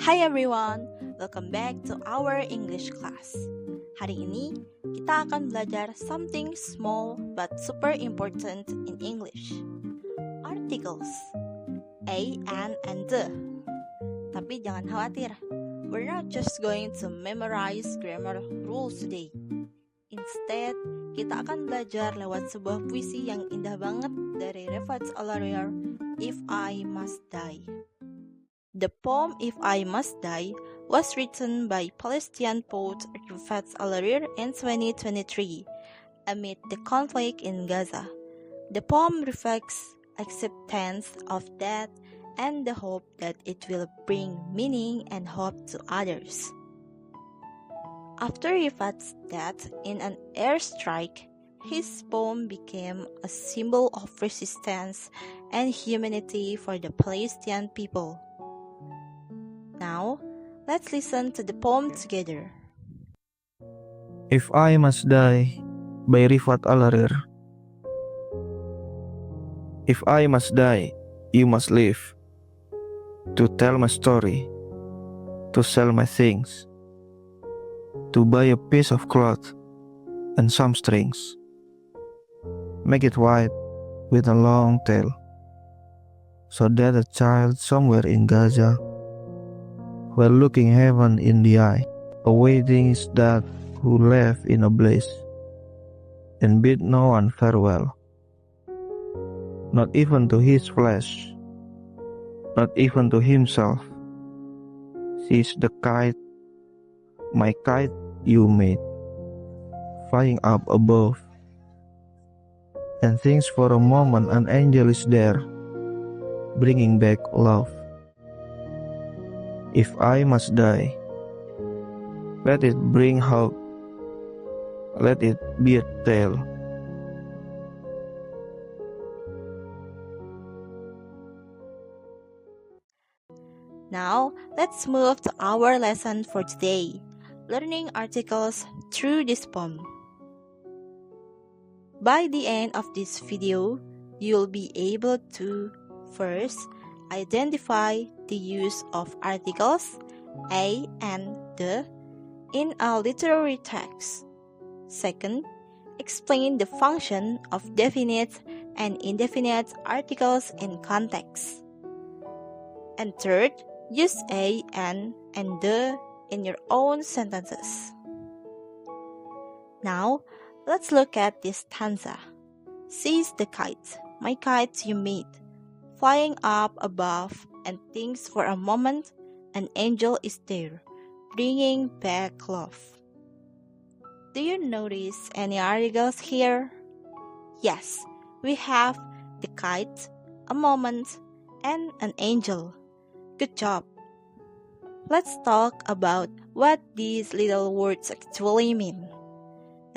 Hi everyone, welcome back to our English class. Hari ini kita akan belajar something small but super important in English. Articles, a, an, and the. Tapi jangan khawatir, we're not just going to memorize grammar rules today. Instead, kita akan belajar lewat sebuah puisi yang indah banget dari Reefat Alareer, If I Must Die. The poem If I Must Die was written by Palestinian poet Reefat Alareer in 2023 amid the conflict in Gaza. The poem reflects acceptance of death and the hope that it will bring meaning and hope to others. After Reefat's death in an airstrike, his poem became a symbol of resistance and humanity for the Palestinian people. Now, let's listen to the poem together. If I Must Die by Reefat Alareer. If I must die, you must live. To tell my story, to sell my things, to buy a piece of cloth and some strings. Make it white with a long tail, so that a child somewhere in Gaza, while looking heaven in the eye, awaiting his dad who left in a blaze, and bid no one farewell, not even to his flesh, not even to himself, sees the kite, my kite you made, flying up above, and thinks for a moment an angel is there, bringing back love. If I must die, let it bring hope, let it be a tale. Now, let's move to our lesson for today, learning articles through this poem. By the end of this video, you'll be able to first identify the use of articles a and the in a literary text. Second, explain the function of definite and indefinite articles in context. And third, use a, and the in your own sentences. Now, let's look at this stanza. Seize the kite, my kite you made, flying up above, and thinks for a moment an angel is there, bringing back love. Do you notice any articles here? Yes, we have the kite, a moment, and an angel. Good job! Let's talk about what these little words actually mean.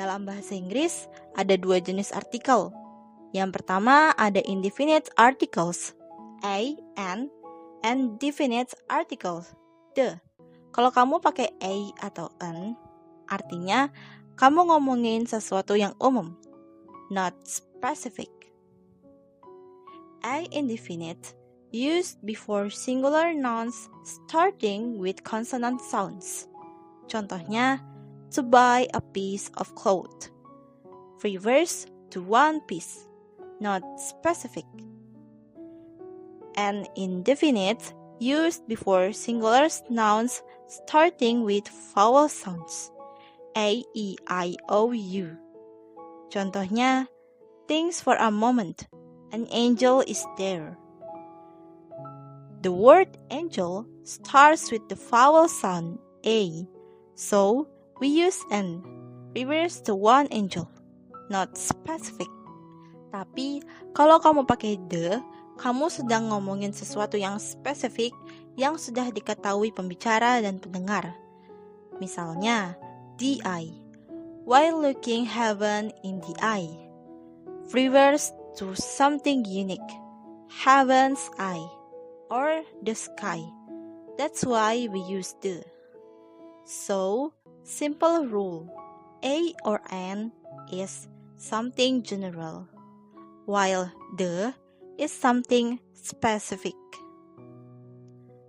Dalam bahasa Inggris, ada dua jenis artikel. Yang pertama ada indefinite articles, a, an, and definite articles, the. Kalau kamu pakai a atau an, artinya kamu ngomongin sesuatu yang umum, not specific. A indefinite used before singular nouns starting with consonant sounds. Contohnya, to buy a piece of cloth. Refers to one piece, not specific. An indefinite used before singular nouns starting with vowel sounds. A, E, I, O, U. Contohnya, thinks for a moment, an angel is there. The word angel starts with the vowel sound A, so we use an, refers to one angel, not specific. Tapi, kalau kamu pakai the, kamu sedang ngomongin sesuatu yang spesifik yang sudah diketahui pembicara dan pendengar. Misalnya, the eye, while looking heaven in the eye, refers to something unique, heaven's eye, or the sky. That's why we use the. So, simple rule, a or an is something general, while the is something specific.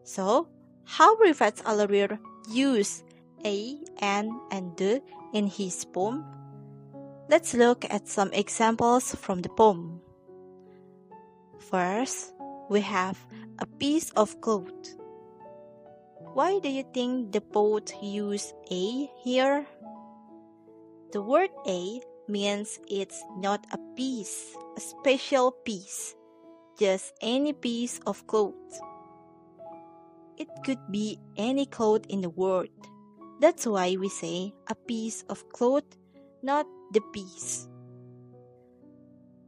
So, how Reefat Alareer used a, an, and the in his poem? Let's look at some examples from the poem. First, we have a piece of cloth. Why do you think the poet used a here? The word a means it's not a piece, a special piece, just any piece of cloth. It could be any cloth in the world. That's why we say a piece of cloth, not the piece.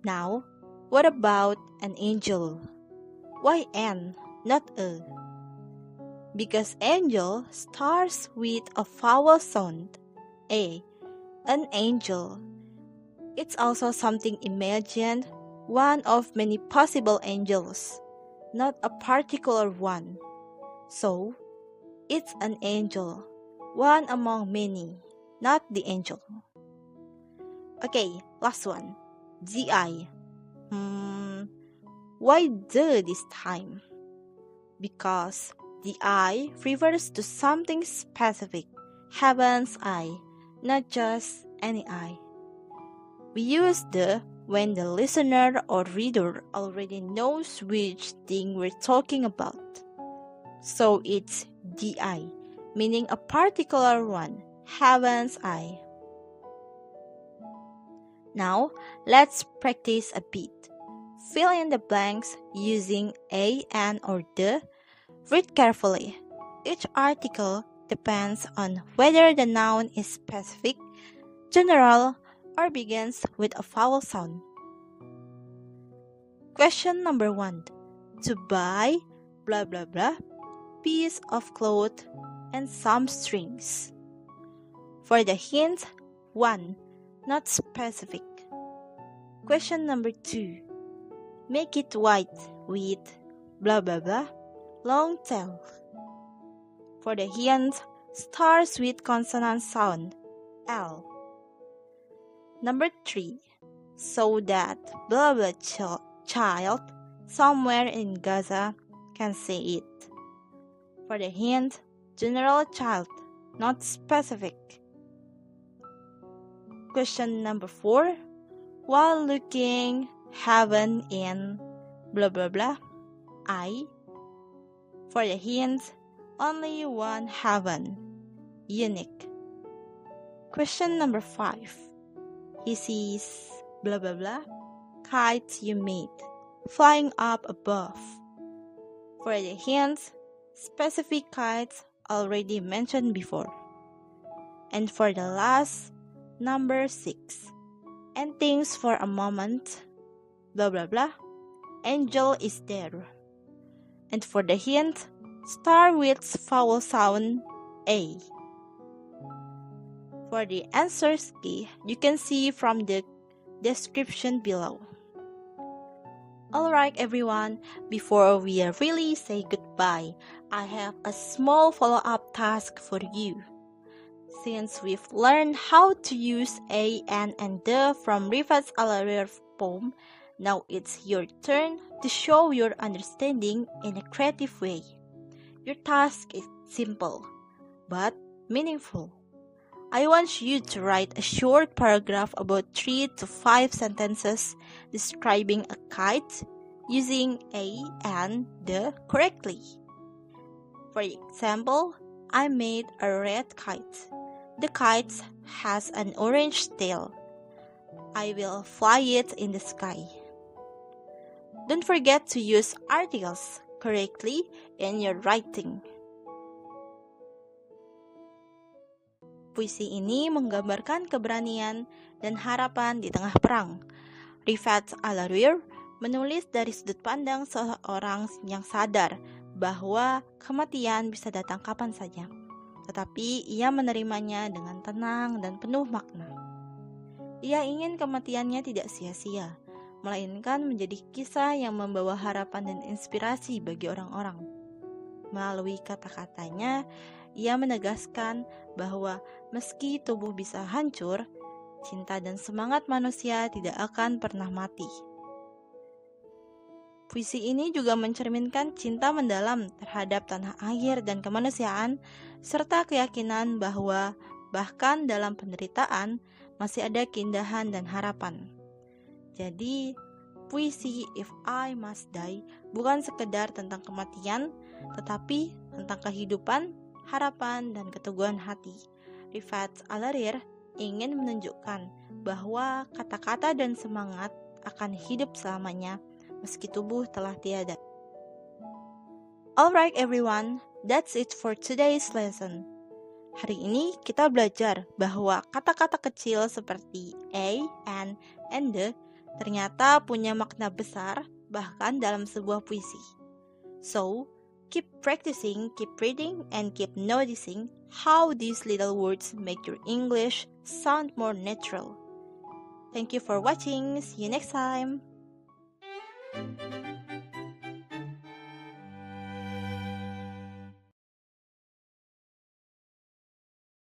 Now, what about an angel? Why an, not a? Because angel starts with a vowel sound, a, an angel. It's also something imagined, one of many possible angels, not a particular one. So, it's an angel, one among many, not the angel. Okay, last one. GI. Why the this time? Because the eye refers to something specific, heaven's eye, not just any eye. We use the when the listener or reader already knows which thing we're talking about. So it's the eye, meaning a particular one, heaven's eye. Now, let's practice a bit. Fill in the blanks using a, an, or the. Read carefully. Each article depends on whether the noun is specific, general, or begins with a vowel sound. Question number 1. To buy, blah blah blah, piece of cloth and some strings. For the hint, 1. Not specific. Question number 2. Make it white with blah blah blah, long tail. For the hint, starts with consonant sound, L. Number 3. So that blah blah child somewhere in Gaza can say it. For the hint, general child, not specific. Question number 4. While looking heaven in blah blah blah, I. For the hint, only one heaven, unique. Question number 5. He sees blah blah blah, kites you made, flying up above. For the hint, specific kites already mentioned before. And for the last, number 6. And thinks for a moment, blah blah blah, angel is there. And for the hint, start with vowel sound A. For the answers key, you can see from the description below. Alright everyone, before we really say goodbye, I have a small follow-up task for you. Since we've learned how to use a, an, and the from Reefat's Alareer poem, now it's your turn to show your understanding in a creative way. Your task is simple, but meaningful. I want you to write a short paragraph about 3 to 5 sentences describing a kite using a and the correctly. For example, I made a red kite. The kite has an orange tail. I will fly it in the sky. Don't forget to use articles correctly in your writing. Puisi ini menggambarkan keberanian dan harapan di tengah perang. Reefat Alareer menulis dari sudut pandang seorang yang sadar bahwa kematian bisa datang kapan saja, tetapi ia menerimanya dengan tenang dan penuh makna. Ia ingin kematiannya tidak sia-sia, melainkan menjadi kisah yang membawa harapan dan inspirasi bagi orang-orang. Melalui kata-katanya, ia menegaskan bahwa meski tubuh bisa hancur, cinta dan semangat manusia tidak akan pernah mati. Puisi ini juga mencerminkan cinta mendalam terhadap tanah air dan kemanusiaan, serta keyakinan bahwa bahkan dalam penderitaan masih ada keindahan dan harapan. Jadi, puisi If I Must Die bukan sekedar tentang kematian, tetapi tentang kehidupan, harapan, dan keteguhan hati. Reefat Alareer ingin menunjukkan bahwa kata-kata dan semangat akan hidup selamanya meski tubuh telah tiada. Alright everyone, that's it for today's lesson. Hari ini kita belajar bahwa kata-kata kecil seperti a, an, and the ternyata punya makna besar bahkan dalam sebuah puisi. So, keep practicing, keep reading, and keep noticing how these little words make your English sound more natural. Thank you for watching. See you next time.